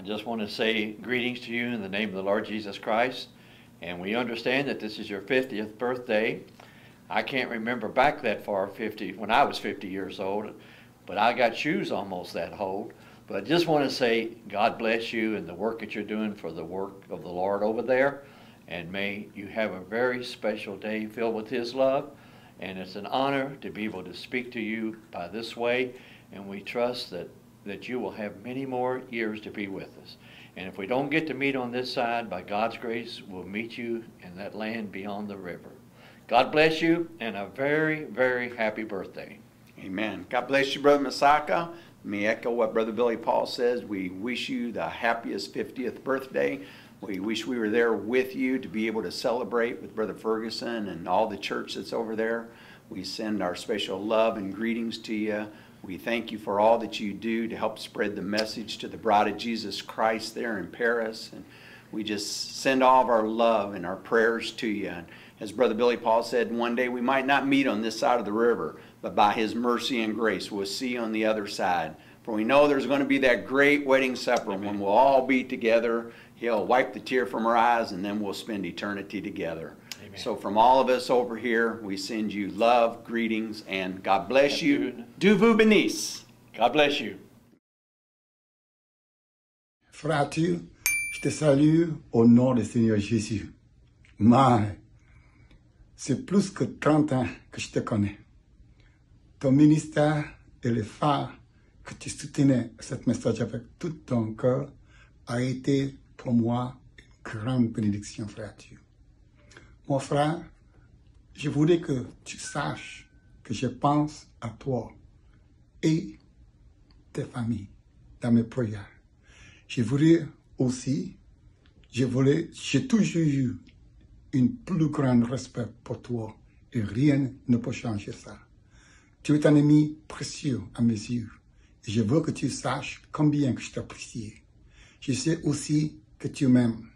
I just want to say greetings to you in the name of the Lord Jesus Christ. And we understand that this is your 50th birthday. I can't remember back that far, when I was 50 years old, but I got shoes almost that old. But I just want to say God bless you and the work that you're doing for the work of the Lord over there. And may you have a very special day filled with His love. And it's an honor to be able to speak to you by this way. And we trust that you will have many more years to be with us. And if we don't get to meet on this side, by God's grace, we'll meet you in that land beyond the river. God bless you, and a very, very happy birthday. Amen. God bless you, Brother Masaka. Let me echo what Brother Billy Paul says. We wish you the happiest 50th birthday. We wish we were there with you to be able to celebrate with Brother Ferguson and all the church that's over there. We send our special love and greetings to you. We thank you for all that you do to help spread the message to the bride of Jesus Christ there in Paris. And we just send all of our love and our prayers to you. And as Brother Billy Paul said, one day we might not meet on this side of the river, but by His mercy and grace, we'll see you on the other side. For we know there's going to be that great wedding supper when we'll all be together. He'll wipe the tear from our eyes, and then we'll spend eternity together. Amen. So from all of us over here, we send you love, greetings, and God bless you. Dieu vous bénisse. God bless you. Frère Arthur, je te salue au nom du Seigneur Jésus. Mais c'est plus que 30 ans que je te connais. Ton ministère et le phare que tu soutenais cette message avec tout ton cœur a été pour moi une grande bénédiction, frère Arthur. Mon frère, je voudrais que tu saches que je pense à toi et tes familles dans mes prières. Je voudrais aussi, j'ai toujours eu un plus grand respect pour toi et rien ne peut changer ça. Tu es un ami précieux à mes yeux et je veux que tu saches combien que je t'apprécie. Je sais aussi que tu m'aimes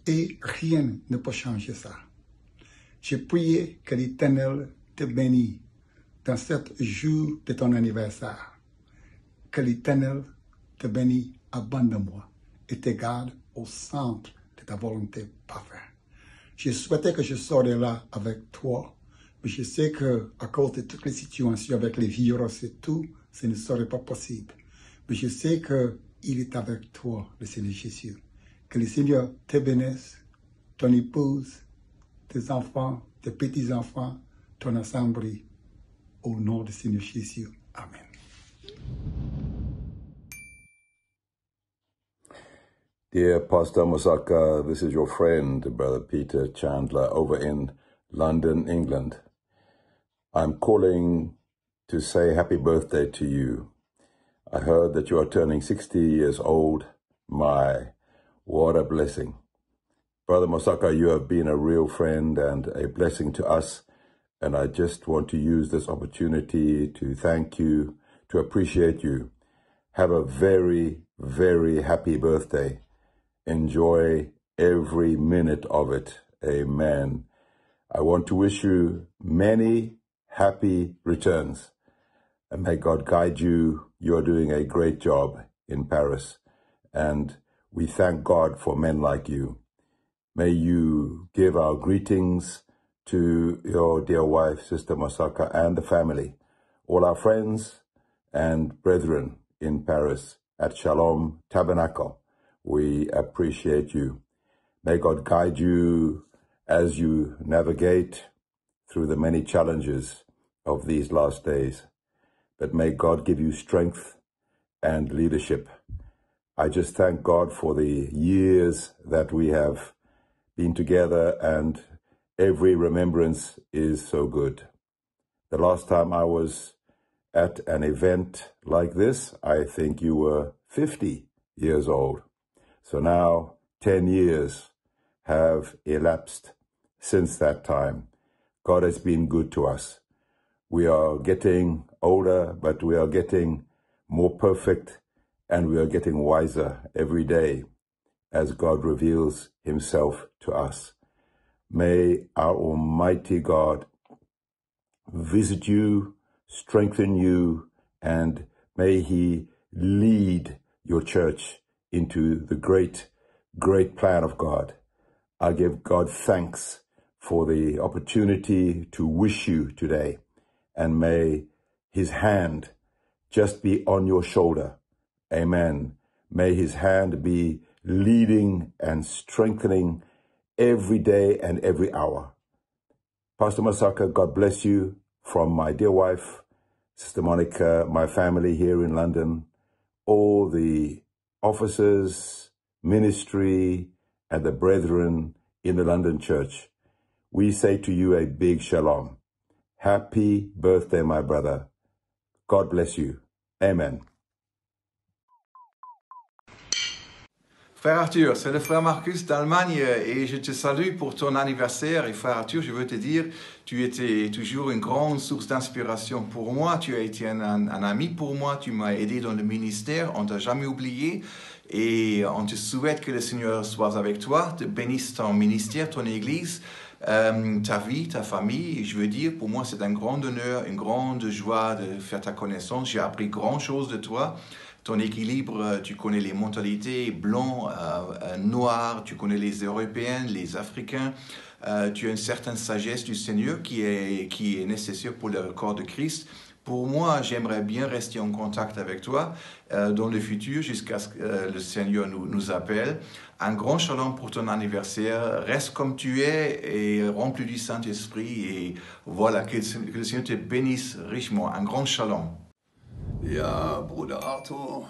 et rien ne peut changer ça. Je prie que l'Éternel te bénisse dans cet jour de ton anniversaire. Que l'Éternel te bénisse abondamment et te garde au centre de ta volonté parfaite. Je souhaitais que je sorte de là avec toi, mais je sais qu'à cause de toutes les situations avec les virus et tout, ce ne serait pas possible. Mais je sais qu'il est avec toi, le Seigneur Jésus. Que le Seigneur te bénisse, ton épouse, tes enfants, tes petits-enfants, ton assemblée, au nom du Seigneur Jésus. Amen. Dear Pastor Masaka, this is your friend, Brother Peter Chandler, over in London, England. I'm calling to say happy birthday to you. I heard that you are turning 60 years old. My, what a blessing. Brother Masaka, you have been a real friend and a blessing to us, and I just want to use this opportunity to thank you, to appreciate you. Have a very, very happy birthday. Enjoy every minute of it. Amen. I want to wish you many happy returns. And may God guide you. You're doing a great job in Paris. And we thank God for men like you. May you give our greetings to your dear wife, Sister Masaka, and the family, all our friends and brethren in Paris at Shalom Tabernacle. We appreciate you. May God guide you as you navigate through the many challenges of these last days. But may God give you strength and leadership. I just thank God for the years that we have been together, and every remembrance is so good. The last time I was at an event like this, I think you were 50 years old. So now 10 years have elapsed since that time. God has been good to us. We are getting older, but we are getting more perfect, and we are getting wiser every day as God reveals Himself to us. May our Almighty God visit you, strengthen you, and may He lead your church into the great, great plan of God. I give God thanks for the opportunity to wish you today, and may his hand just be on your shoulder. Amen. May his hand be leading and strengthening every day and every hour. Pastor Masaka, God bless you from my dear wife, Sister Monica, my family here in London, all the officers, ministry, and the brethren in the London church. We say to you a big shalom. Happy birthday, my brother. God bless you. Amen. Frère Arthur, c'est le frère Marcus d'Allemagne et je te salue pour ton anniversaire. Et frère Arthur, je veux te dire, tu étais toujours une grande source d'inspiration pour moi. Tu as été un ami pour moi, tu m'as aidé dans le ministère, on ne t'a jamais oublié. Et on te souhaite que le Seigneur soit avec toi, te bénisse ton ministère, ton église, ta vie, ta famille. Et je veux dire, pour moi, c'est un grand honneur, une grande joie de faire ta connaissance. J'ai appris grand chose de toi. Ton équilibre, tu connais les mentalités blancs, noirs, tu connais les Européens, les Africains. Tu as une certaine sagesse du Seigneur qui est nécessaire pour le corps de Christ. Pour moi, j'aimerais bien rester en contact avec toi dans le futur jusqu'à ce que le Seigneur nous appelle. Un grand shalom pour ton anniversaire. Reste comme tu es et rempli du Saint-Esprit. Et voilà, que le Seigneur te bénisse richement. Un grand shalom. Ja, Bruder Arthur,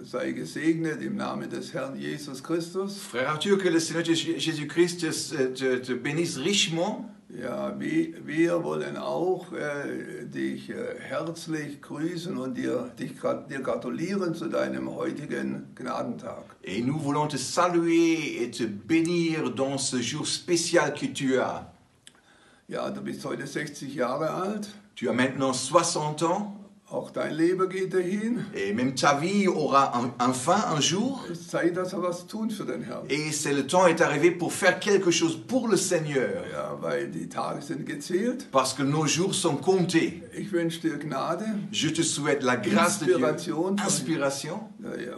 sei gesegnet im Namen des Herrn Jesus Christus. Frère Arthur, que le Seigneur Jésus-Christ te bénisse richement. Ja, wir wollen auch dich herzlich grüßen und dir gratulieren zu deinem heutigen Gnadentag. Et nous voulons te saluer et te bénir dans ce jour spécial que tu as. Ja, du bist heute 60 Jahre alt. Tu as maintenant 60 ans. Auch dein Leben geht dahin. Et même ta vie aura un fin un jour. Es ist Zeit, dass wir was tun für den Herrn. Et c'est le temps est arrivé pour faire quelque chose pour le Seigneur. Ja, weil die Tage sind gezählt. Parce que nos jours sont comptés. Ich wünsche dir Gnade. Je te souhaite la grâce de Dieu, inspiration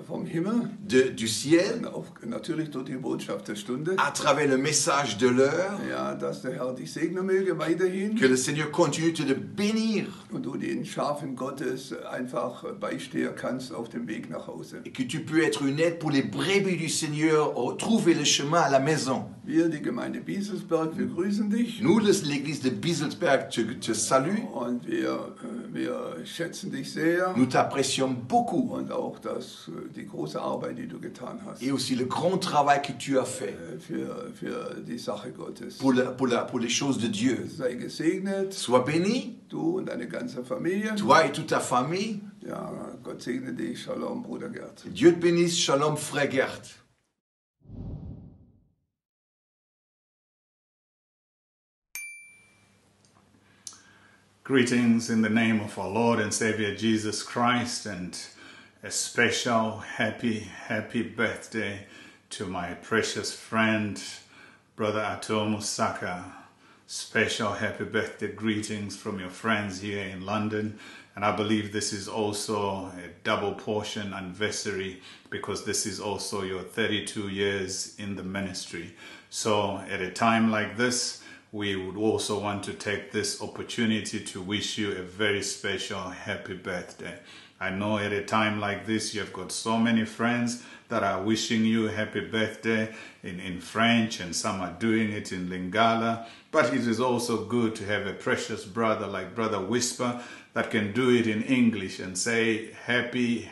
vom Himmel, du ciel, und auch natürlich durch die Botschaft der Stunde. à travers le message de l'heure. Ja, dass der Herr dich segnen möge weiterhin. Que le Seigneur continue de te bénir. Und du den Schafen Gottes einfach beistehen kannst auf dem Weg nach Hause. Et que tu peux être une aide pour les brebis du Seigneur, trouver le chemin à la maison. Wir, die Gemeinde Bieselsberg, wir grüßen dich. Nous, l'église de Bieselsberg, te salue. Und wir schätzen dich sehr. Nous t'apprécions beaucoup. Und auch die große Arbeit, die du getan hast. Et aussi le grand travail que tu as fait. Für die Sache Gottes. Pour les choses de Dieu. Sei gesegnet. Sois béni. Du und deine ganze Familie. Toi et toute ta famille. Ja, Gott segne dich. Shalom, Bruder Gerd. Dieu te bénisse. Shalom, frère Gerd. Greetings in the name of our Lord and Savior Jesus Christ, and a special happy birthday to my precious friend, Brother Arthur Musaka. Special happy birthday greetings from your friends here in London. And I believe this is also a double portion anniversary because this is also your 32 years in the ministry. So at a time like this, we would also want to take this opportunity to wish you a very special happy birthday. I know at a time like this, you've got so many friends that are wishing you a happy birthday in French, and some are doing it in Lingala. But it is also good to have a precious brother like Brother Whisper that can do it in English and say, happy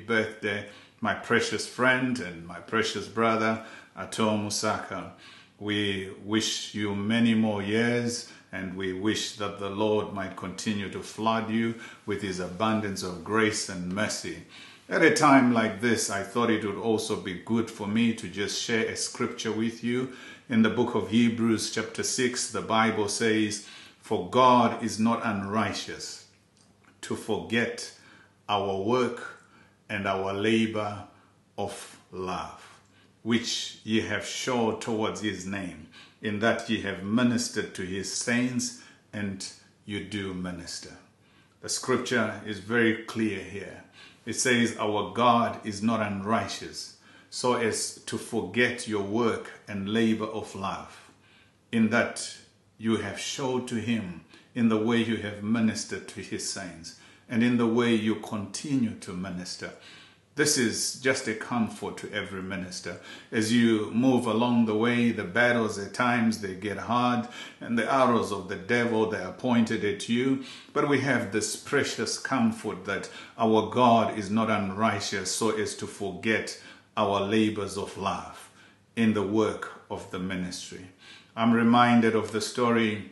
birthday, my precious friend and my precious brother, Arthur Musaka. We wish you many more years, and we wish that the Lord might continue to flood you with his abundance of grace and mercy. At a time like this, I thought it would also be good for me to just share a scripture with you. In the book of Hebrews chapter 6, the Bible says, "For God is not unrighteous to forget our work and our labor of love, which ye have shown towards his name, in that ye have ministered to his saints, and you do minister." The scripture is very clear here. It says, our God is not unrighteous so as to forget your work and labor of love, in that you have showed to him in the way you have ministered to his saints, and in the way you continue to minister. This is just a comfort to every minister. As you move along the way, the battles at times, they get hard, and the arrows of the devil, they are pointed at you. But we have this precious comfort that our God is not unrighteous so as to forget our labors of love in the work of the ministry. I'm reminded of the story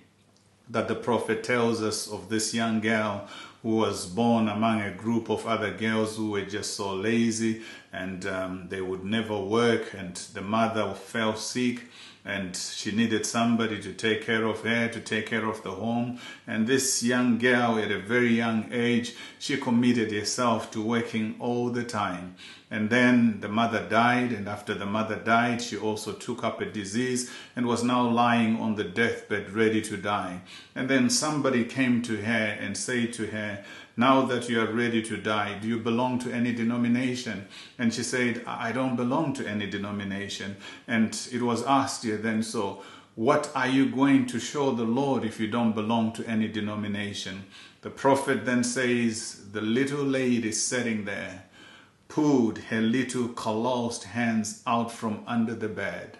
that the prophet tells us of this young girl who was born among a group of other girls who were just so lazy, and they would never work, and the mother fell sick, and she needed somebody to take care of her, to take care of the home. And this young girl, at a very young age, she committed herself to working all the time. And then the mother died, and after the mother died, she also took up a disease and was now lying on the deathbed ready to die. And then somebody came to her and said to her, "Now that you are ready to die, do you belong to any denomination?" And she said, "I don't belong to any denomination." And it was asked here then, "So what are you going to show the Lord if you don't belong to any denomination?" The prophet then says, the little lady sitting there pulled her little calloused hands out from under the bed,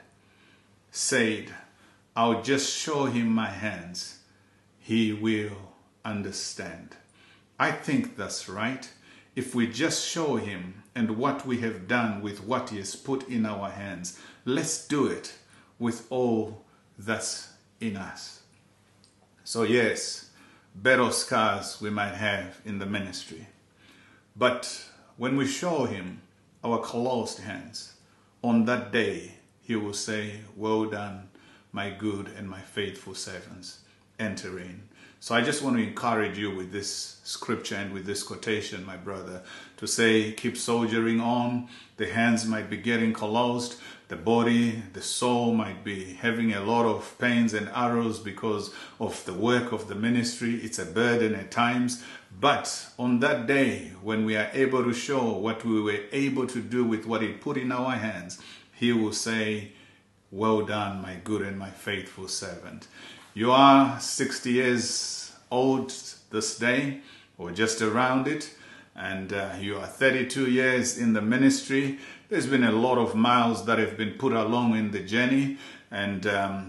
said, "I'll just show him my hands. He will understand." I think that's right. If we just show him and what we have done with what he has put in our hands, let's do it with all that's in us. So yes, battle scars we might have in the ministry, but when we show him our closed hands, on that day he will say, "Well done, my good and my faithful servants. Enter in." So I just want to encourage you with this scripture and with this quotation, my brother, to say, keep soldiering on. The hands might be getting calloused. The body, the soul might be having a lot of pains and arrows because of the work of the ministry. It's a burden at times. But on that day, when we are able to show what we were able to do with what he put in our hands, he will say, "Well done, my good and my faithful servant." You are 60 years old this day, or just around it, and you are 32 years in the ministry. There's been a lot of miles that have been put along in the journey, and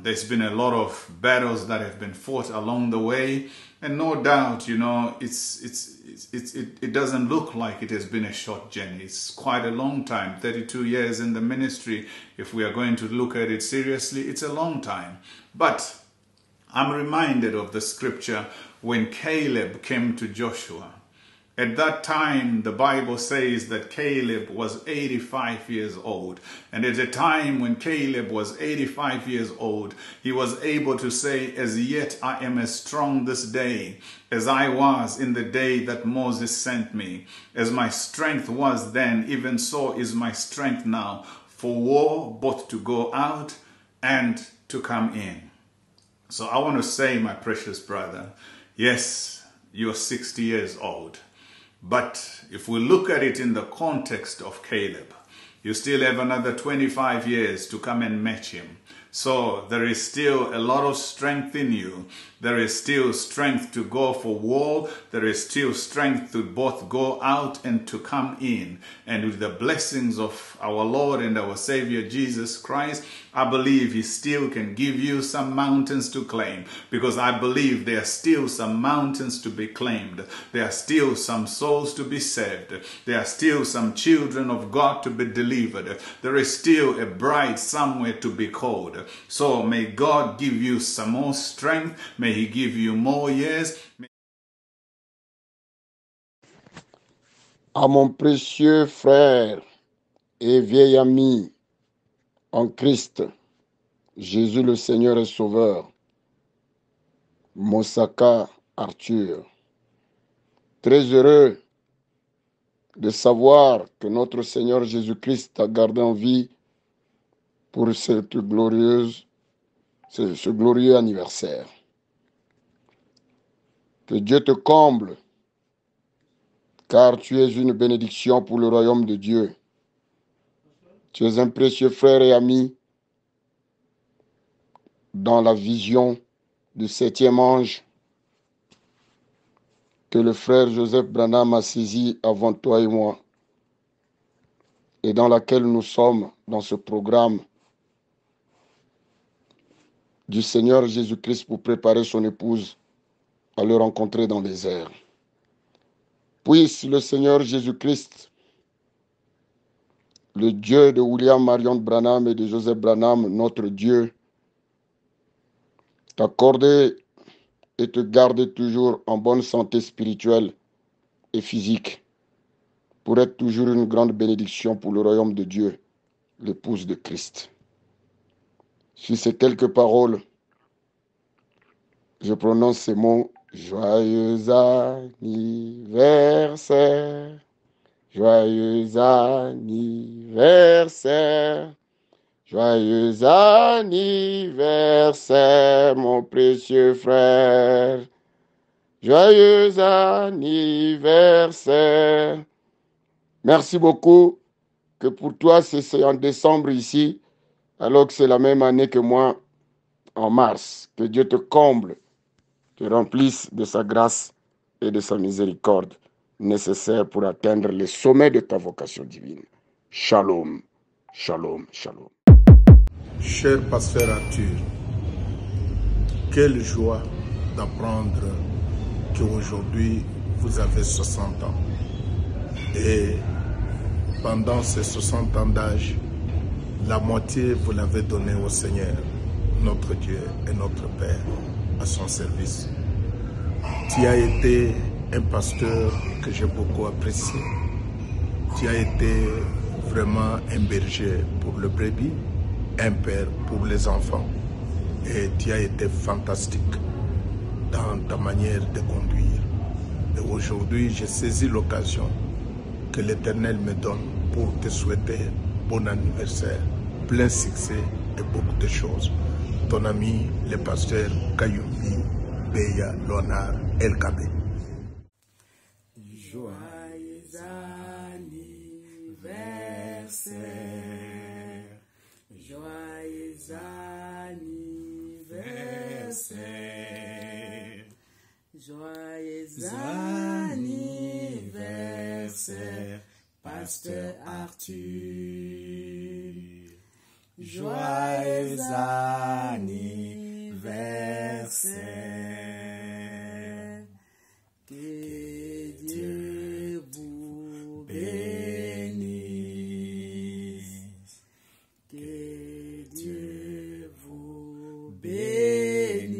there's been a lot of battles that have been fought along the way. And no doubt, you know, it doesn't look like it has been a short journey. It's quite a long time. 32 years in the ministry, if we are going to look at it seriously, it's a long time. But I'm reminded of the scripture when Caleb came to Joshua. At that time, the Bible says that Caleb was 85 years old. And at the time when Caleb was 85 years old, he was able to say, "As yet I am as strong this day as I was in the day that Moses sent me. As my strength was then, even so is my strength now for war, both to go out and to come in." So I want to say, my precious brother, yes, you're 60 years old. But if we look at it in the context of Caleb, you still have another 25 years to come and match him. So there is still a lot of strength in you. There is still strength to go for war. There is still strength to both go out and to come in. And with the blessings of our Lord and our Savior Jesus Christ, I believe he still can give you some mountains to claim, because I believe there are still some mountains to be claimed. There are still some souls to be saved. There are still some children of God to be delivered. There is still a bride somewhere to be called. So may God give you some more strength. May he give you more years. À mon précieux frère et vieil ami en Christ, Jésus le Seigneur et Sauveur, Mosaka Arthur, très heureux de savoir que notre Seigneur Jésus-Christ t'a gardé en vie pour ce glorieux anniversaire. Que Dieu te comble, car tu es une bénédiction pour le royaume de Dieu. Tu es un précieux frère et ami dans la vision du 7e ange que le frère Joseph Branham a saisi avant toi et moi, et dans laquelle nous sommes dans ce programme du Seigneur Jésus-Christ pour préparer son épouse à le rencontrer dans les airs. Puisse le Seigneur Jésus-Christ, le Dieu de William Marion Branham et de Joseph Branham, notre Dieu, t'accorder et te garder toujours en bonne santé spirituelle et physique, pour être toujours une grande bénédiction pour le royaume de Dieu, l'épouse de Christ. Sur ces quelques paroles, je prononce ces mots: joyeux anniversaire, joyeux anniversaire, joyeux anniversaire, mon précieux frère, joyeux anniversaire. Merci beaucoup, que pour toi c'est en décembre ici, alors que c'est la même année que moi en mars. Que Dieu te comble, te remplisse de sa grâce et de sa miséricorde nécessaire pour atteindre les sommets de ta vocation divine. Shalom, shalom, shalom. Cher pasteur Arthur, quelle joie d'apprendre qu'aujourd'hui vous avez 60 ans. Et pendant ces 60 ans d'âge, la moitié vous l'avez donnée au Seigneur, notre Dieu et notre Père, à son service. Tu as été un pasteur que j'ai beaucoup apprécié. Tu as été vraiment un berger pour le brebis, un père pour les enfants. Et tu as été fantastique dans ta manière de conduire. Et aujourd'hui, j'ai saisi l'occasion que l'Éternel me donne pour te souhaiter bon anniversaire, plein succès et beaucoup de choses. Ton ami, le pasteur Kayumbi Beya Lonar LKB. Joyeux anniversaire, joyeux anniversaire, joyeux anniversaire, Pasteur Arthur. Joyeux anniversaire, que Dieu vous bénisse, que Dieu vous bénisse,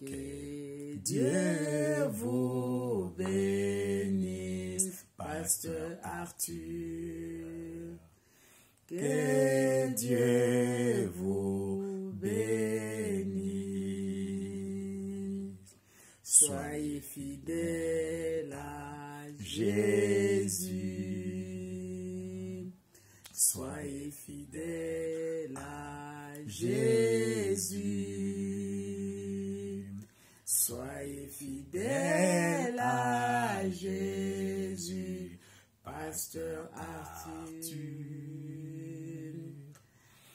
que Dieu vous bénisse, Pasteur Arthur. Que Dieu vous bénisse. Soyez fidèles à Jésus. Soyez fidèles à Jésus. Soyez fidèles à Jésus. Pasteur Arthur.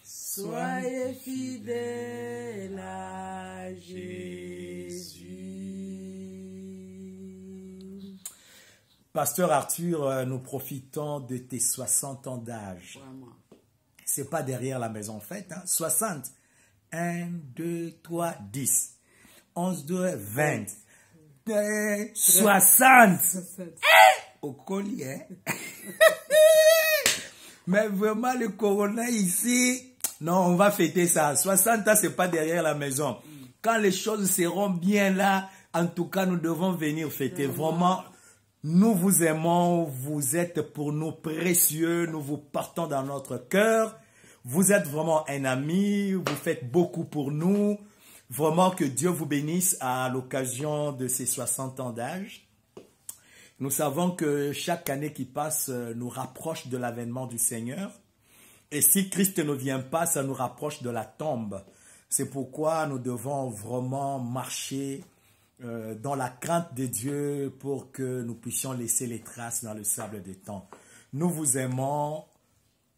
Soyez fidèles à Jésus. Pasteur Arthur, nous profitons de tes 60 ans d'âge. C'est pas derrière la maison faite, hein? 60. 1, 2, 3, 10. 11, 12, 20. 60. Au collier. Mais vraiment, le corona ici... Non, on va fêter ça. 60 ans, c'est pas derrière la maison. Quand les choses seront bien là, en tout cas, nous devons venir fêter. Vraiment, nous vous aimons. Vous êtes pour nous précieux. Nous vous portons dans notre cœur. Vous êtes vraiment un ami. Vous faites beaucoup pour nous. Vraiment, que Dieu vous bénisse à l'occasion de ces 60 ans d'âge. Nous savons que chaque année qui passe nous rapproche de l'avènement du Seigneur. Et si Christ ne vient pas, ça nous rapproche de la tombe. C'est pourquoi nous devons vraiment marcher dans la crainte de Dieu pour que nous puissions laisser les traces dans le sable des temps. nous vous aimons.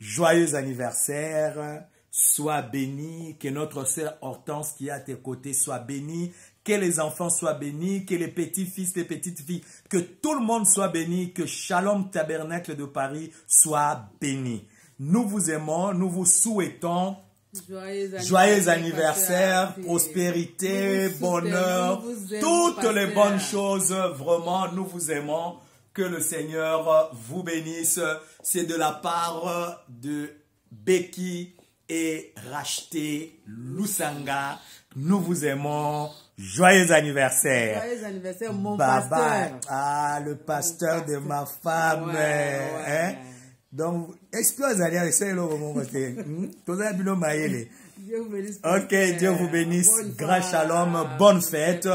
Joyeux anniversaire. Sois béni. Que notre sœur Hortense qui est à tes côtés soit bénie. Que les enfants soient bénis. Que les petits-fils, les petites-filles, que tout le monde soit béni. Que Shalom Tabernacle de Paris soit béni. Nous vous aimons. Nous vous souhaitons joyeux anniversaire, prospérité, bonheur, toutes les bonnes choses. Vraiment, nous vous aimons. Que le Seigneur vous bénisse. C'est de la part de Becky et Racheté Lusanga. Nous vous aimons. Joyeux anniversaire. Joyeux anniversaire, mon Bye pasteur. bye. Ah, le pasteur de ma femme. Hein? Donc, est-ce que vous allez essayer le moment Dieu vous bénisse. Ok, Dieu vous bénisse. Grand shalom, bonne fête.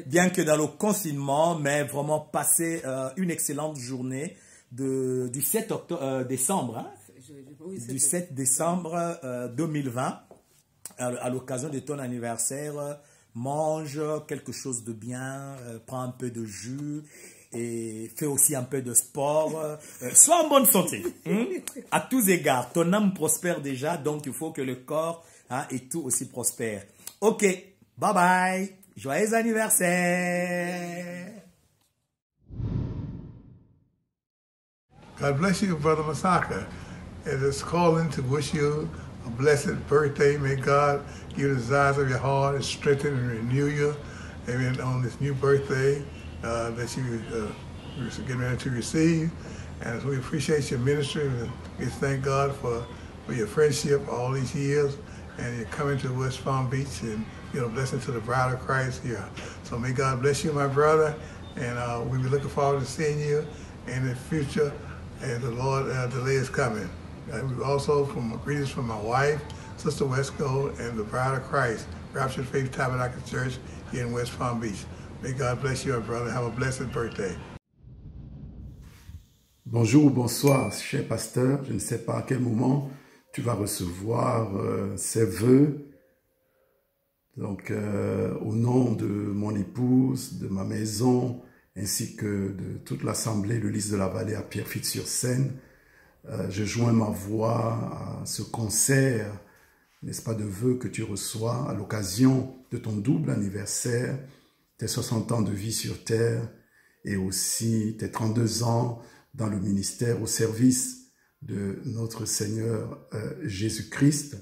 Bien que dans le confinement, mais vraiment passez une excellente journée du 7 décembre. Hein? Du 7 décembre 2020, à l'occasion de ton anniversaire. Mange quelque chose de bien, prends un peu de jus. Et fais aussi un peu de sport. Sois en bonne santé. À tous égards. Ton âme prospère déjà, donc il faut que le corps et tout aussi prospère. Ok, bye bye. Joyeux anniversaire. God bless you, Brother Masaka. It is calling to wish you a blessed birthday. May God give you the desires of your heart and strengthen and renew you. Amen. On this new birthday that you getting ready to receive. And so we appreciate your ministry. We thank God for your friendship all these years. And you're coming to West Palm Beach and blessing to the bride of Christ here. So may God bless you, my brother. And we'll be looking forward to seeing you in the future as the Lord delay is coming. We also greetings from my wife, Sister Wesco, and the bride of Christ, Rapture Faith Tabernacle Church here in West Palm Beach. May God bless you, my brother. Have a blessed birthday. Bonjour ou bonsoir, cher pasteur. Je ne sais pas à quel moment tu vas recevoir ces vœux. Donc, au nom de mon épouse, de ma maison, ainsi que de toute l'Assemblée, le Lys de la Vallée à Pierrefitte-sur-Seine, je joins ma voix à ce concert, n'est-ce pas, de vœux que tu reçois à l'occasion de ton double anniversaire, tes 60 ans de vie sur terre et aussi tes 32 ans dans le ministère au service de notre Seigneur Jésus-Christ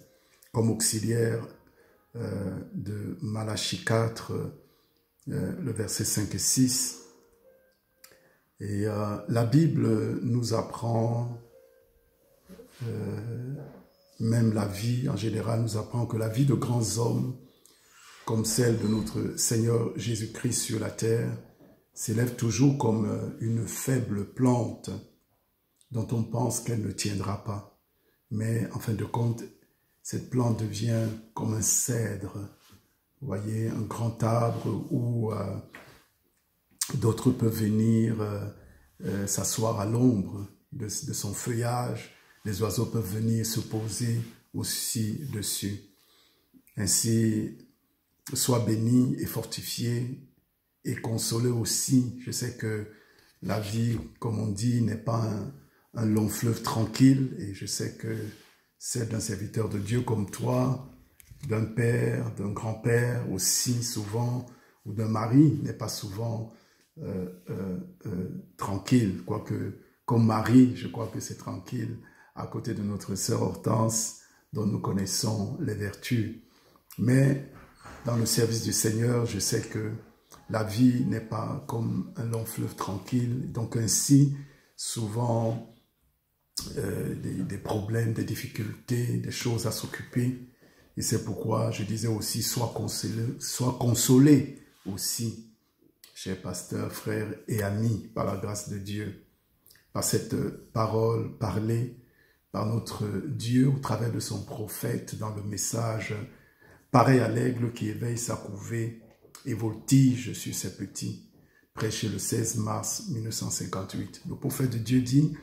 comme auxiliaire de Malachie 4, le verset 5 et 6. Et la Bible nous apprend, même la vie en général nous apprend que la vie de grands hommes, comme celle de notre Seigneur Jésus-Christ sur la terre, s'élève toujours comme une faible plante dont on pense qu'elle ne tiendra pas. Mais en fin de compte, cette plante devient comme un cèdre, vous voyez, un grand arbre où d'autres peuvent venir s'asseoir à l'ombre de son feuillage. Les oiseaux peuvent venir se poser aussi dessus. Ainsi, sois béni et fortifié et consolé aussi. Je sais que la vie, comme on dit, n'est pas un long fleuve tranquille, et je sais que celle d'un serviteur de Dieu comme toi, d'un père, d'un grand-père aussi souvent, ou d'un mari, n'est pas souvent tranquille. Quoique, comme mari, je crois que c'est tranquille à côté de notre sœur Hortense, dont nous connaissons les vertus. Mais dans le service du Seigneur, je sais que la vie n'est pas comme un long fleuve tranquille. Donc ainsi, souvent, des problèmes, des difficultés, des choses à s'occuper. Et c'est pourquoi je disais aussi, sois consolé aussi, chers pasteurs, frères et amis, par la grâce de Dieu, par cette parole parlée par notre Dieu au travers de son prophète dans le message pareil à l'aigle qui éveille sa couvée et voltige sur ses petits, prêché le 16 mars 1958. Le prophète de Dieu dit: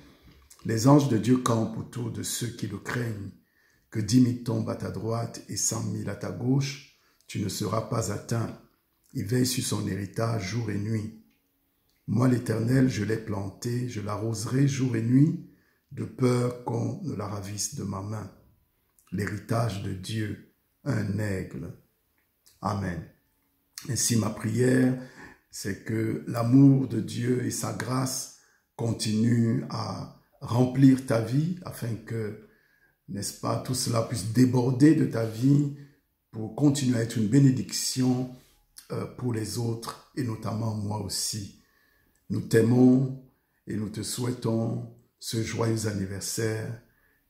les anges de Dieu campent autour de ceux qui le craignent. Que 10 000 tombent à ta droite et 100 000 à ta gauche, tu ne seras pas atteint. Il veille sur son héritage jour et nuit. Moi, l'Éternel, je l'ai planté, je l'arroserai jour et nuit. de peur qu'on ne la ravisse de ma main. L'héritage de Dieu, un aigle. Amen. Ainsi, ma prière, c'est que l'amour de Dieu et sa grâce continuent à remplir ta vie afin que, n'est-ce pas, tout cela puisse déborder de ta vie pour continuer à être une bénédiction pour les autres et notamment moi aussi. Nous t'aimons et nous te souhaitons ce joyeux anniversaire.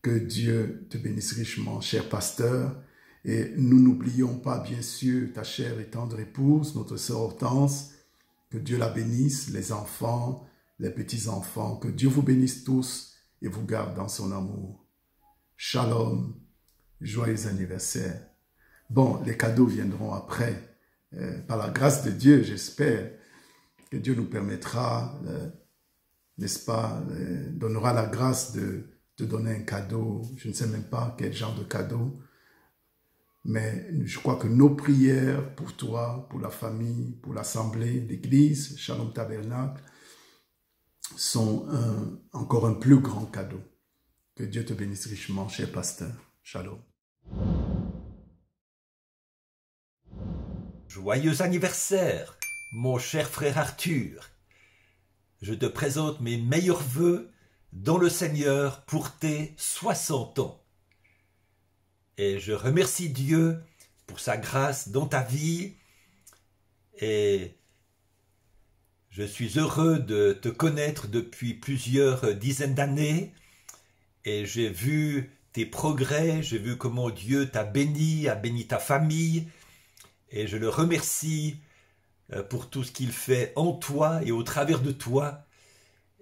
Que Dieu te bénisse richement, cher pasteur. Et nous n'oublions pas, bien sûr, ta chère et tendre épouse, notre sœur Hortense. Que Dieu la bénisse, les enfants, les petits-enfants. Que Dieu vous bénisse tous et vous garde dans son amour. Shalom, joyeux anniversaire. Bon, les cadeaux viendront après. Par la grâce de Dieu, j'espère que Dieu nous permettra, n'est-ce pas, donnera la grâce de te donner un cadeau. Je ne sais même pas quel genre de cadeau. Mais je crois que nos prières pour toi, pour la famille, pour l'assemblée, l'église, Shalom Tabernacle, sont encore un plus grand cadeau. Que Dieu te bénisse richement, cher pasteur. Shalom. Joyeux anniversaire, mon cher frère Arthur. Je te présente mes meilleurs vœux dans le Seigneur pour tes 60 ans. Et je remercie Dieu pour sa grâce dans ta vie. Et je suis heureux de te connaître depuis plusieurs dizaines d'années. Et j'ai vu tes progrès, j'ai vu comment Dieu t'a béni, a béni ta famille. Et je le remercie pour tout ce qu'il fait en toi et au travers de toi.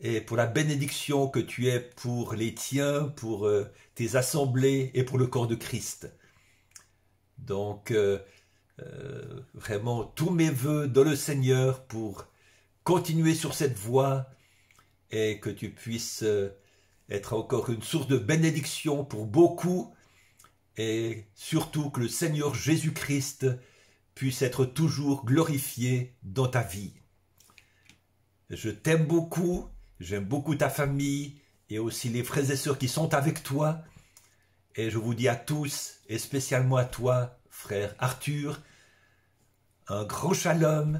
Et pour la bénédiction que tu es pour les tiens, pour tes assemblées et pour le corps de Christ. Donc, vraiment, tous mes vœux dans le Seigneur pour continuer sur cette voie et que tu puisses être encore une source de bénédiction pour beaucoup et surtout que le Seigneur Jésus-Christ puisse être toujours glorifié dans ta vie. Je t'aime beaucoup. J'aime beaucoup ta famille et aussi les frères et sœurs qui sont avec toi. Et je vous dis à tous, et spécialement à toi, frère Arthur, un grand shalom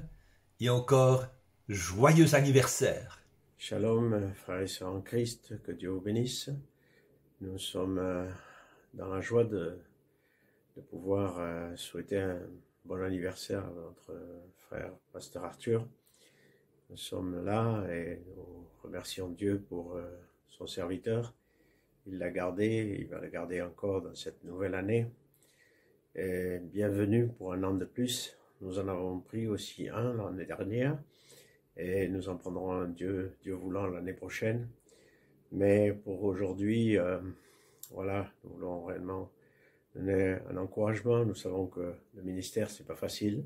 et encore joyeux anniversaire. Shalom, frères et sœurs en Christ, que Dieu vous bénisse. Nous sommes dans la joie de pouvoir souhaiter un bon anniversaire à notre frère pasteur Arthur. Nous sommes là et nous remercions Dieu pour son serviteur. Il l'a gardé, il va le garder encore dans cette nouvelle année. Et bienvenue pour un an de plus. Nous en avons pris aussi un l'année dernière et nous en prendrons un, Dieu voulant, l'année prochaine. Mais pour aujourd'hui, voilà, nous voulons réellement donner un encouragement. Nous savons que le ministère, c'est pas facile,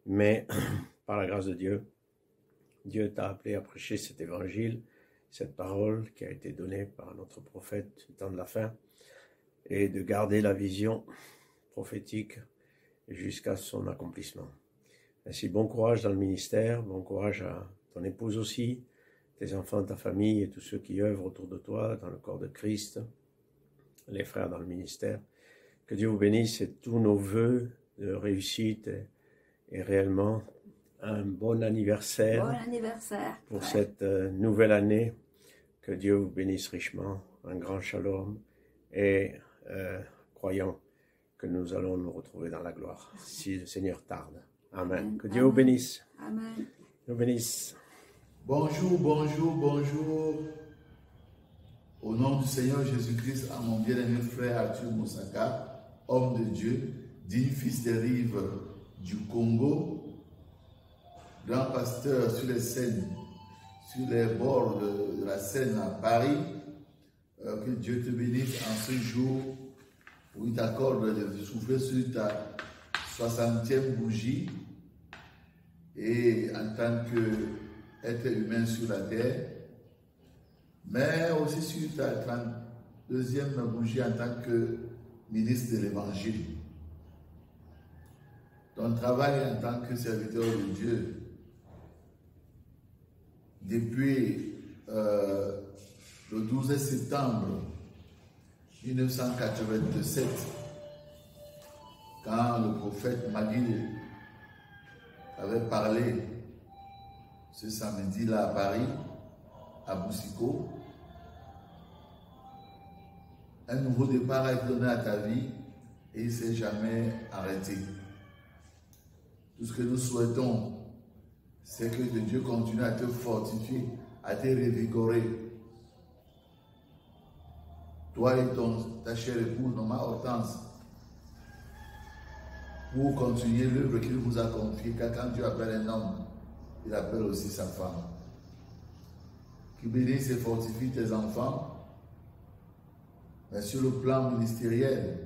mais par la grâce de Dieu, Dieu t'a appelé à prêcher cet évangile, cette parole qui a été donnée par notre prophète du temps de la fin, et de garder la vision prophétique jusqu'à son accomplissement. Ainsi, bon courage dans le ministère, bon courage à ton épouse aussi, tes enfants, ta famille et tous ceux qui œuvrent autour de toi dans le corps de Christ, les frères dans le ministère. Que Dieu vous bénisse et tous nos vœux de réussite et réellement un bon anniversaire, pour cette nouvelle année. Que Dieu vous bénisse richement, un grand shalom et croyons que nous allons nous retrouver dans la gloire si le Seigneur tarde. Amen. Que Dieu vous bénisse. Amen. Nous bénisse. Bonjour, bonjour, bonjour. Au nom du Seigneur Jésus-Christ, à mon bien-aimé frère Arthur Moussaka, homme de Dieu, digne fils des rives du Congo, grand pasteur sur les Seines, sur les bords de la Seine à Paris. Que Dieu te bénisse en ce jour où il t'accorde de souffler sur ta 60e bougie et en tant qu'être humain sur la terre, mais aussi sur ta 32e bougie en tant que ministre de l'Évangile. Ton travail en tant que serviteur de Dieu, depuis le 12 septembre 1987, quand le prophète Magui avait parlé ce samedi-là à Paris, à Boussiko, un nouveau départ a été donné à ta vie et il ne s'est jamais arrêté. Tout ce que nous souhaitons, c'est que Dieu continue à te fortifier, à te revigorer. Toi et ta chère épouse, Maman Hortense, pour continuer l'œuvre qu'il vous a confiée, car quand Dieu appelle un homme, il appelle aussi sa femme. Qui bénisse et fortifie tes enfants, mais sur le plan ministériel,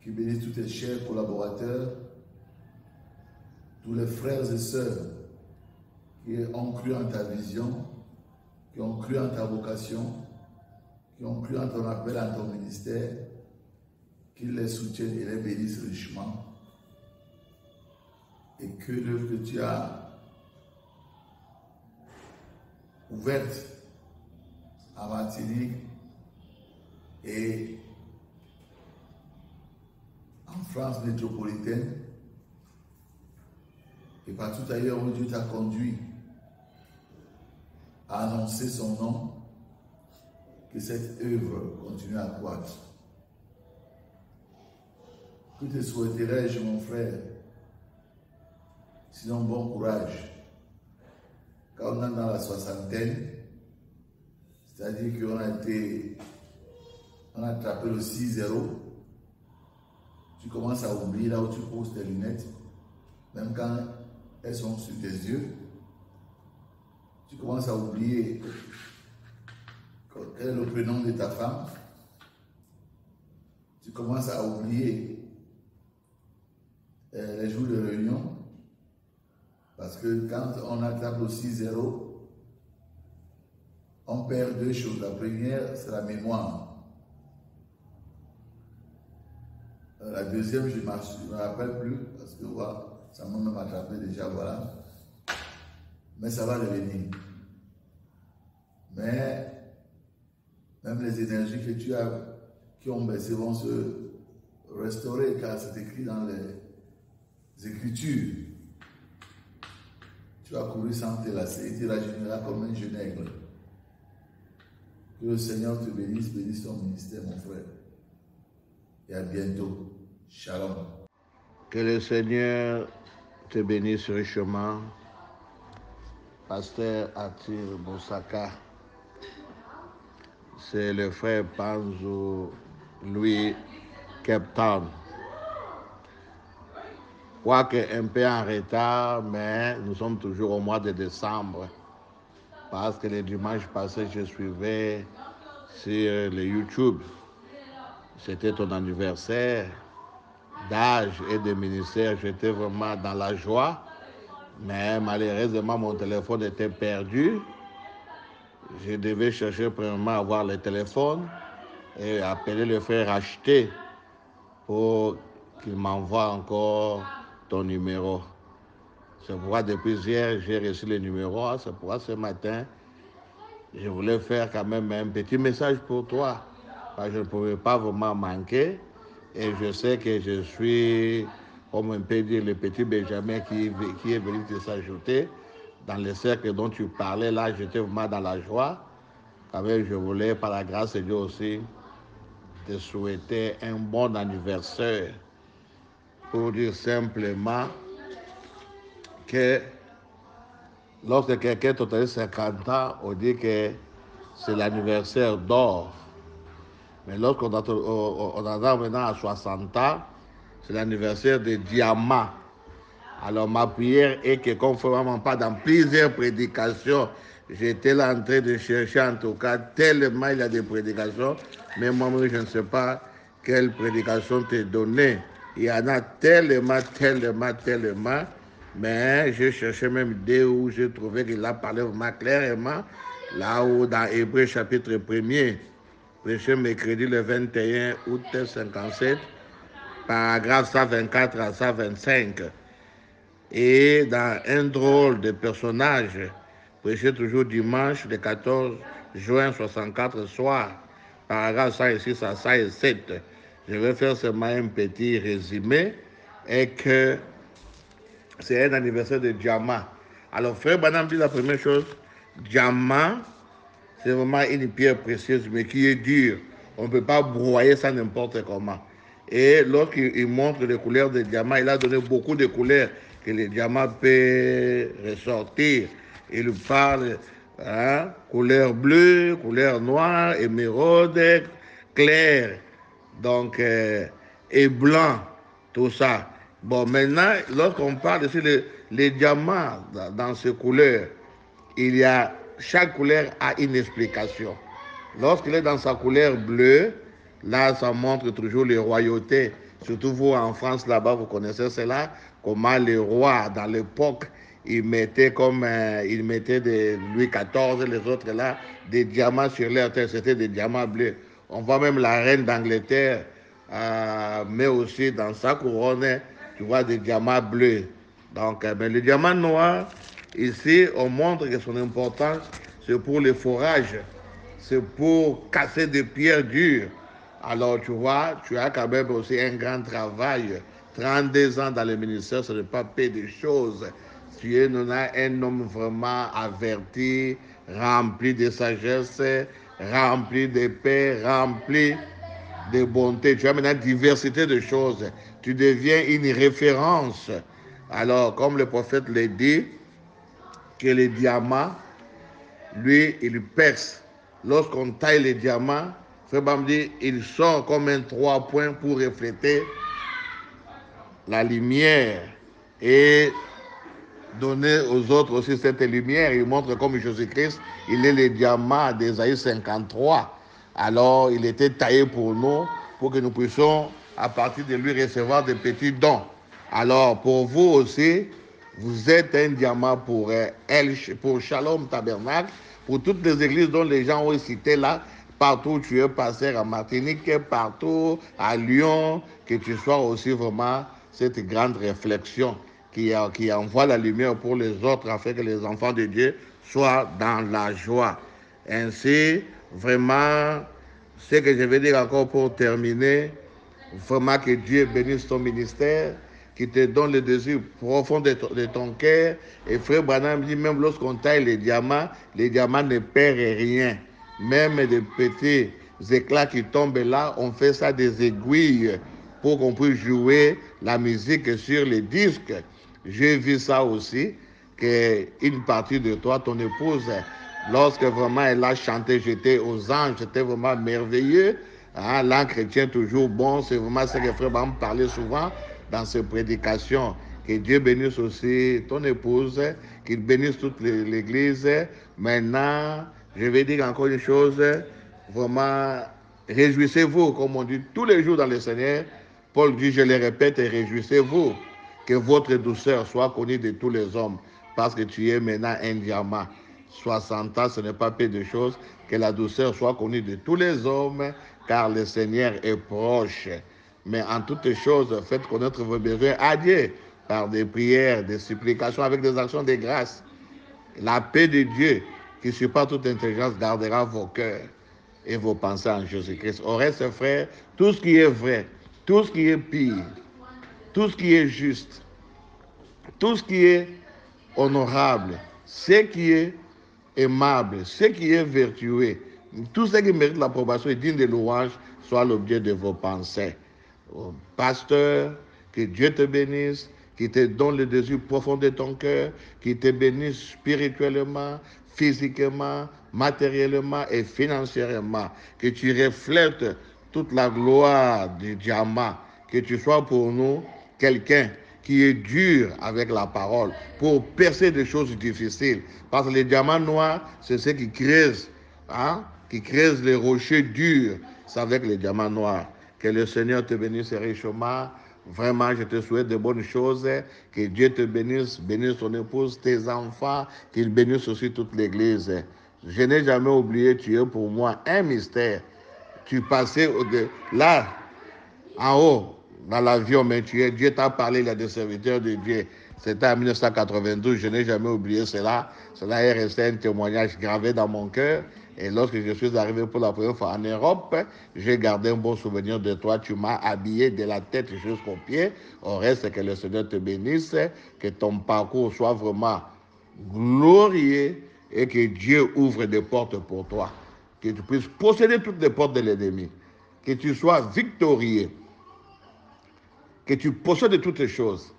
qui bénisse tous tes chers collaborateurs, tous les frères et sœurs qui ont cru en ta vision, qui ont cru en ta vocation, qui ont cru en ton appel, en ton ministère, qu'ils les soutiennent et les bénissent richement. Et que l'œuvre que tu as ouverte à Martinique et en France métropolitaine et partout ailleurs où Dieu t'a conduit à annoncer son nom, que cette œuvre continue à croître. Que te souhaiterais-je, mon frère? Sinon, bon courage. Quand on est dans la soixantaine, c'est-à-dire qu'on a attrapé le 6-0, tu commences à oublier là où tu poses tes lunettes, même quand elles sont sur tes yeux, tu commences à oublier quel est le prénom de ta femme, tu commences à oublier les jours de réunion, parce que quand on attrape le 6-0, on perd deux choses. La première, c'est la mémoire. La deuxième, je ne me rappelle plus, parce que voilà, ça m'a même attrapé déjà, voilà. Mais ça va revenir. Mais même les énergies que tu as, qui ont baissé, vont se restaurer, car c'est écrit dans les Écritures. Tu vas courir sans te lasser et tu régénéreras comme un jeune aigle. Que le Seigneur te bénisse, bénisse ton ministère, mon frère. Et à bientôt. Shalom. Que le Seigneur te bénisse richement. Pasteur Atir Boussaka. C'est le frère Panzo Louis Cape Town. Quoique un peu en retard, mais nous sommes toujours au mois de décembre. Parce que le dimanche passé, je suivais sur le YouTube. C'était ton anniversaire d'âge et de ministère. J'étais vraiment dans la joie. Mais malheureusement, mon téléphone était perdu. Je devais chercher premièrement à avoir le téléphone et appeler le frère acheter pour qu'il m'envoie encore ton numéro. C'est pourquoi depuis hier, j'ai reçu le numéro. C'est pourquoi ce matin, je voulais faire quand même un petit message pour toi. Parce que je ne pouvais pas vraiment manquer. Et je sais que je suis, comme on peut dire, le petit Benjamin qui est venu te s'ajouter dans le cercle dont tu parlais. Là, j'étais vraiment dans la joie. Quand même, je voulais, par la grâce de Dieu aussi, te souhaiter un bon anniversaire. Pour dire simplement que lorsque quelqu'un totalise 50 ans, on dit que c'est l'anniversaire d'or. Mais lorsqu'on attend maintenant à 60 ans, c'est l'anniversaire de diamant. Alors ma prière est que, conformément pas dans plusieurs prédications, j'étais là en train de chercher en tout cas, tellement il y a des prédications, mais moi-même je ne sais pas quelle prédication t'est donnée. Il y en a tellement, mais j'ai cherché même deux où j'ai trouvé qu'il a parlé vraiment clairement, là où dans Hébreux chapitre 1er, prêché mercredi le 21 août 57, paragraphe 124 à 125. Et dans un drôle de personnage, prêché toujours dimanche, le 14 juin 64 soir, paragraphe 106 à 107. Je vais faire seulement un petit résumé et que c'est un anniversaire de Diamant. Alors, frère Branham dit la première chose, Diamant, c'est vraiment une pierre précieuse, mais qui est dure. On ne peut pas broyer ça n'importe comment. Et lorsqu'il montre les couleurs des diamants, il a donné beaucoup de couleurs que les diamants peuvent ressortir. Il parle couleur bleue, couleur noire, émeraude, clair, donc, et blanc, tout ça. Bon, maintenant, lorsqu'on parle ici les diamants dans ces couleurs, chaque couleur a une explication. Lorsqu'il est dans sa couleur bleue, là, ça montre toujours les royautés. Surtout vous, en France, là-bas, vous connaissez cela, comment les rois, dans l'époque, ils mettaient des Louis XIV, les autres là, des diamants sur leur tête, c'était des diamants bleus. On voit même la reine d'Angleterre, mais aussi dans sa couronne, tu vois des diamants bleus. Donc, mais le diamant noir, ici, on montre que son importance, c'est pour les forages, c'est pour casser des pierres dures. Alors, tu vois, tu as quand même aussi un grand travail. 32 ans dans le ministère, ce n'est pas peu de choses. Tu es un homme vraiment averti, rempli de sagesse, rempli de paix, rempli de bonté. Tu as maintenant une diversité de choses. Tu deviens une référence. Alors, comme le prophète l'a dit, que les diamants, lui, il perce. Lorsqu'on taille les diamants, Frère Branham dit, il sort comme un 3 points pour refléter la lumière et donner aux autres aussi cette lumière. Il montre comme Jésus-Christ, il est le diamant d'Ésaïe 53. Alors, il était taillé pour nous, pour que nous puissions, à partir de lui, recevoir des petits dons. Alors, pour vous aussi, vous êtes un diamant pour Shalom Tabernacle, pour toutes les églises dont les gens ont cité là, partout où tu es pasteur en Martinique, partout à Lyon, que tu sois aussi vraiment cette grande réflexion qui envoie la lumière pour les autres afin que les enfants de Dieu soient dans la joie. Ainsi, vraiment, ce que je vais dire encore pour terminer, vraiment que Dieu bénisse ton ministère, qui te donne le désir profond de ton cœur. Et Frère Branham dit, même lorsqu'on taille les diamants ne perdent rien. Même des petits éclats qui tombent là, on fait ça des aiguilles pour qu'on puisse jouer la musique sur les disques. J'ai vu ça aussi, qu'une partie de toi, ton épouse, lorsque vraiment elle a chanté, j'étais aux anges, c'était vraiment merveilleux. L'an chrétien toujours bon, c'est vraiment ce que Frère Branham parlait souvent dans ses prédications. Que Dieu bénisse aussi ton épouse, qu'il bénisse toute l'église. Maintenant, je vais dire encore une chose, vraiment, réjouissez-vous, comme on dit tous les jours dans le Seigneur. Paul dit, je le répète, réjouissez-vous, que votre douceur soit connue de tous les hommes, parce que tu es maintenant un diamant. 60 ans, ce n'est pas peu de choses, que la douceur soit connue de tous les hommes, car le Seigneur est proche. Mais en toutes choses, faites connaître vos besoins à Dieu, par des prières, des supplications, avec des actions de grâce. La paix de Dieu, qui surpasse toute intelligence, gardera vos cœurs et vos pensées en Jésus-Christ. Au reste, frères, tout ce qui est vrai, tout ce qui est pire, tout ce qui est juste, tout ce qui est honorable, ce qui est aimable, ce qui est vertueux, tout ce qui mérite l'approbation et digne de louange, soit l'objet de vos pensées. Pasteur, que Dieu te bénisse, qui te donne le désir profond de ton cœur, qui te bénisse spirituellement, physiquement, matériellement et financièrement, que tu reflètes toute la gloire du diamant, que tu sois pour nous quelqu'un qui est dur avec la parole pour percer des choses difficiles. Parce que les diamants noirs, c'est ceux qui creusent, qui creusent les rochers durs. C'est avec les diamants noirs. Que le Seigneur te bénisse richement. Vraiment, je te souhaite de bonnes choses. Que Dieu te bénisse, bénisse ton épouse, tes enfants, qu'il bénisse aussi toute l'Église. Je n'ai jamais oublié, tu es pour moi un mystère. Tu passais là, en haut, dans l'avion, mais Dieu t'a parlé, il y a des serviteurs de Dieu. C'était en 1992, je n'ai jamais oublié cela. Cela est resté un témoignage gravé dans mon cœur. Et lorsque je suis arrivé pour la première fois en Europe, j'ai gardé un bon souvenir de toi. Tu m'as habillé de la tête jusqu'aux pieds. Au reste, que le Seigneur te bénisse, que ton parcours soit vraiment glorieux et que Dieu ouvre des portes pour toi. Que tu puisses posséder toutes les portes de l'ennemi. Que tu sois victorieux. Que tu possèdes toutes les choses.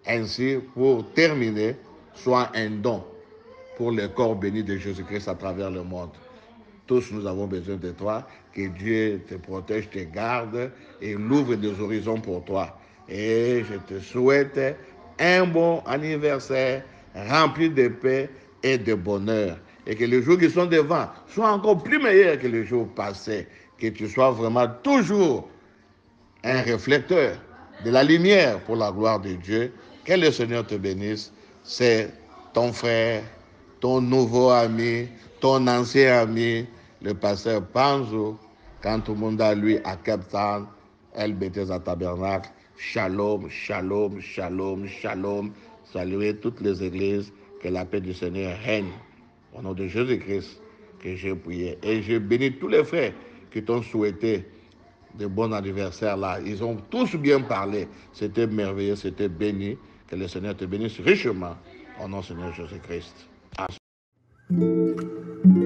Ainsi, pour terminer, sois un don pour le corps béni de Jésus-Christ à travers le monde. Tous nous avons besoin de toi, que Dieu te protège, te garde et l'ouvre des horizons pour toi. Et je te souhaite un bon anniversaire rempli de paix et de bonheur. Et que les jours qui sont devant soient encore plus meilleurs que les jours passés. Que tu sois vraiment toujours un réflecteur de la lumière pour la gloire de Dieu. Que le Seigneur te bénisse. C'est ton frère, ton nouveau ami, ton ancien ami, le pasteur Panzo, quand tout le monde a lui à Cape Town, El Bethesda Tabernacle. Shalom, shalom, shalom, shalom. Saluez toutes les églises, que la paix du Seigneur règne. Au nom de Jésus-Christ, que j'ai prié. Et je bénis tous les frères qui t'ont souhaité de bon anniversaire là. Ils ont tous bien parlé. C'était merveilleux, c'était béni. Que le Seigneur te bénisse richement. Au nom du Seigneur Jésus-Christ. Amen.